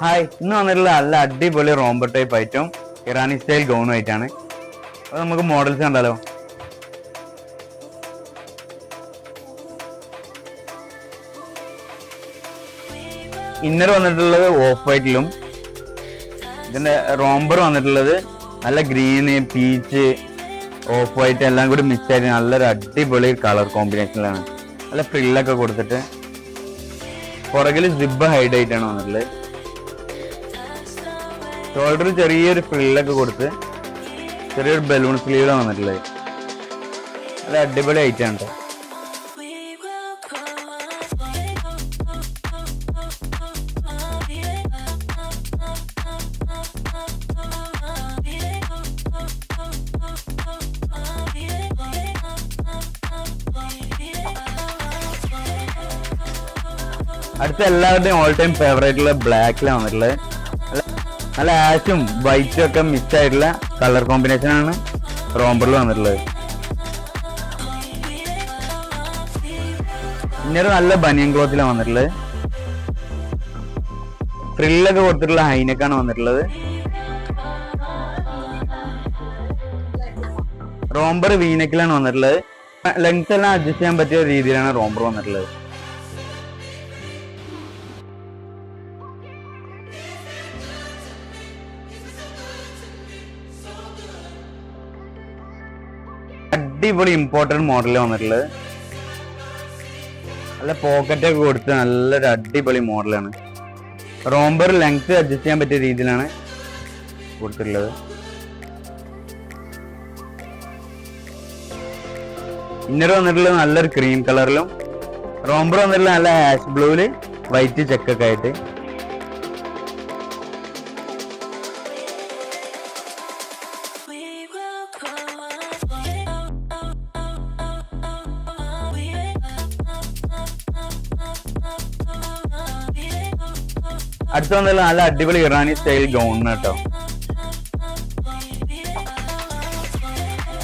Hi, ഇന്ന് വന്നിട്ടുള്ള നല്ല അടിപൊളി romper type item Irani style ഗൗണും ആയിട്ടാണ്. അത് നമുക്ക് മോഡൽസ് കണ്ടാലോ. ഇന്നർ വന്നിട്ടുള്ളത് ഓഫ് വൈറ്റിലും, ഇതിന്റെ റോംബർ വന്നിട്ടുള്ളത് നല്ല ഗ്രീന്, പീച്ച്, ഓഫ് വൈറ്റ് എല്ലാം കൂടി മിക്സ് ആയിട്ട് നല്ലൊരു അടിപൊളി കളർ കോമ്പിനേഷനിലാണ്. നല്ല ഫ്രില്ലൊക്കെ കൊടുത്തിട്ട് പുറകിൽ സിബ് ഹൈഡ് ആയിട്ടാണ് വന്നിട്ടുള്ളത്. ഷോൾഡർ ചെറിയൊരു ഫ്രില്ലൊക്കെ കൊടുത്ത് ചെറിയൊരു ബലൂൺ സ്ലീവിലാണ് വന്നിട്ടുള്ളത്. നല്ല അടിപൊളി ഐറ്റാണ് കേട്ടോ. അടുത്ത എല്ലാവരുടെയും ഓൾ ടൈം ഫേവറേറ്റുള്ള ബ്ലാക്കിലാണ് വന്നിട്ടുള്ളത്. നല്ല ആഷും വൈറ്റും ഒക്കെ മിക്സ് ആയിട്ടുള്ള കളർ കോമ്പിനേഷനാണ് റോംബറിൽ വന്നിട്ടുള്ളത്. ഇന്നൊരു നല്ല ബനിയൻ ക്ലോത്തിലാണ് വന്നിട്ടുള്ളത്. ഫ്രില്ലൊക്കെ കൊടുത്തിട്ടുള്ള ഹൈനെക്കാണ് വന്നിട്ടുള്ളത്. റോംബർ വീനെക്കിലാണ് വന്നിട്ടുള്ളത്. ലെങ്ത് എല്ലാം അഡ്ജസ്റ്റ് ചെയ്യാൻ പറ്റിയ രീതിയിലാണ് റോംബർ വന്നിട്ടുള്ളത്. അടിപൊളി ഇമ്പോർട്ടന്റ് മോഡൽ വന്നിട്ടുള്ളത്. നല്ല പോക്കറ്റ് ഒക്കെ കൊടുത്ത് നല്ലൊരു അടിപൊളി മോഡലാണ്. റോംബർ ലെങ്ത് അഡ്ജസ്റ്റ് ചെയ്യാൻ പറ്റിയ രീതിയിലാണ് കൊടുത്തിട്ടുള്ളത്. ഇന്നർ വന്നിട്ടുള്ളത് നല്ലൊരു ക്രീം കളറിലും, റോംബർ വന്നിട്ടുള്ള നല്ല ആഷ് ബ്ലൂവില് വൈറ്റ് ചെക്കൊക്കെ ആയിട്ട്. അടുത്ത വന്നിട്ടുള്ള നല്ല അടിപൊളി ഇറാനി സ്റ്റൈൽ ഗൗൺ കേട്ടോ.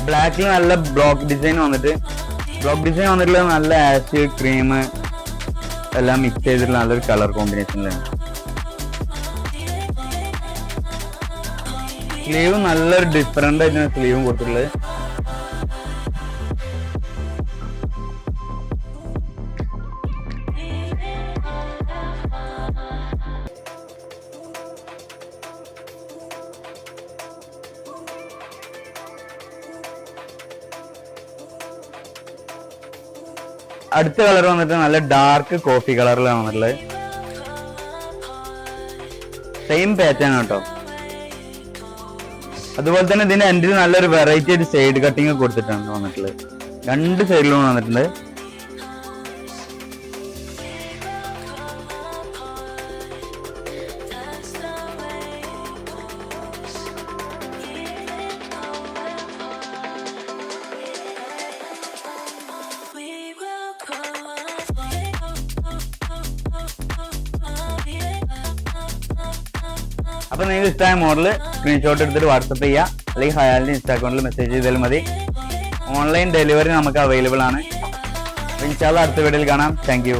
ബ്ലാക്കിൽ നല്ല ബ്ലോക്ക് ഡിസൈൻ വന്നിട്ടുള്ള നല്ല ആഷ് ക്രീം എല്ലാം മിക്സ് ചെയ്തിട്ടുള്ള നല്ലൊരു കളർ കോമ്പിനേഷനിലാണ്. സ്ലീവ് നല്ലൊരു ഡിഫറെന്റ് ആയിട്ടാണ് സ്ലീവും കൊടുത്തിട്ടുള്ളത്. അടുത്ത കളർ വന്നിട്ട് നല്ല ഡാർക്ക് കോഫി കളറിലാണ് വന്നിട്ടുള്ളത്. സെയിം പാറ്റേൺ കേട്ടോ. അതുപോലെ തന്നെ ഇതിന്റെ എൻഡിൽ നല്ലൊരു വെറൈറ്റി ആയിട്ട് സൈഡ് കട്ടിങ് കൊടുത്തിട്ടാണ് വന്നിട്ടുള്ളത്. രണ്ട് സൈഡിലും വന്നിട്ടുണ്ട്. അപ്പൊ നിങ്ങൾക്ക് ഇഷ്ടമായ മോഡൽ സ്ക്രീൻഷോട്ട് എടുത്തിട്ട് വാട്സപ്പ് ചെയ്യുക, അല്ലെങ്കിൽ ഹയാലിന്റെ ഇൻസ്റ്റാ അക്കൗണ്ടിൽ മെസ്സേജ് ചെയ്താലും മതി. ഓൺലൈൻ ഡെലിവറി നമുക്ക് അവൈലബിൾ ആണ്. ഇൻഷാല്ലാ അടുത്ത വീഡിയോയിൽ കാണാം. Thank you.